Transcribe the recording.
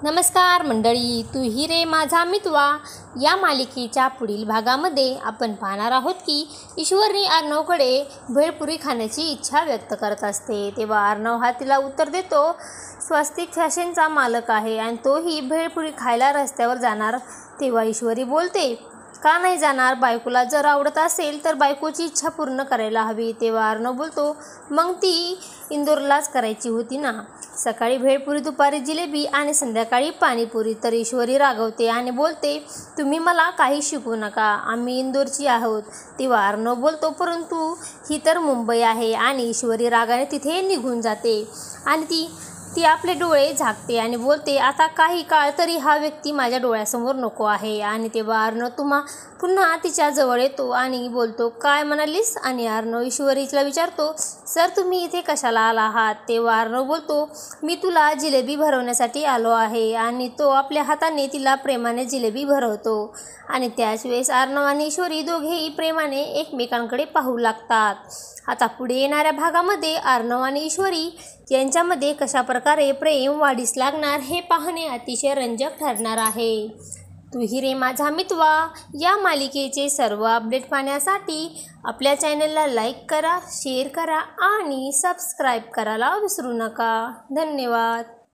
नमस्कार मंडळी, तू ही रे माझा मितवा या मालिकेच्या पुढील भागामध्ये आपण पाहणार आहोत की ईश्वरी अर्णवकडे भेळपुरी खाण्याची इच्छा व्यक्त करत असते। तेव्हा अर्णव हा तिला उत्तर देतो, स्वस्तिक फॅशनचा मालक आहे आणि तोही भेळपुरी खायला रस्त्यावर जाणार। तेव्हा ईश्वरी बोलते, का नाही जाणार? बायकोला जर आवडत असेल तर बायकोची इच्छा पूर्ण करायला हवी। तेव्हा अर्णव बोलतो, मग ती इंदोरलाच करायची होती ना। सकाळी भेळपुरी, दुपारी जिलेबी आणि संध्याकाळी पाणीपुरी। तर ईश्वरी रागवते आणि बोलते, तुम्ही मला काही शिकवू नका, आम्ही इंदोरची आहोत। तेव्हा अर्णव बोलतो, परंतु ही तर मुंबई आहे। आणि ईश्वरी रागाने तिथे निघून जाते आणि ती आपले डोळे झाकते आणि बोलते, आता काही काळ तरी हा व्यक्ती माझ्या डोळ्यासमोर नको आहे। आणि तेव्हा अर्णव पुन्हा तिच्या जवळ येतो आणि बोलतो, काय म्हणालीस? आणि अर्णव ईश्वरीला विचारतो, सर तुम्ही इथे कशाला आला आहात? तेव्हा अर्णव बोलतो, मी तुला जिलेबी भरवण्यासाठी आलो आहे। आणि तो आपल्या हाताने तिला प्रेमाने जिलेबी भरवतो आणि त्याच वेळेस अर्णव आणि ईश्वरी दोघेही प्रेमाने एकमेकांकडे पाहू लागतात। आता पुढे येणाऱ्या भागामध्ये अर्णव आणि ईश्वरी यांच्यामध्ये कशा प्रकारे प्रेम वाढीस लागणार हे पाहणे अतिशय रंजक ठरणार आहे। तू ही रे माझा मितवा या मालिकेचे सर्व अपडेट पाहण्यासाठी आपल्या चॅनलला लाईक करा, शेअर करा आणि सबस्क्राईब करायला विसरू नका। धन्यवाद।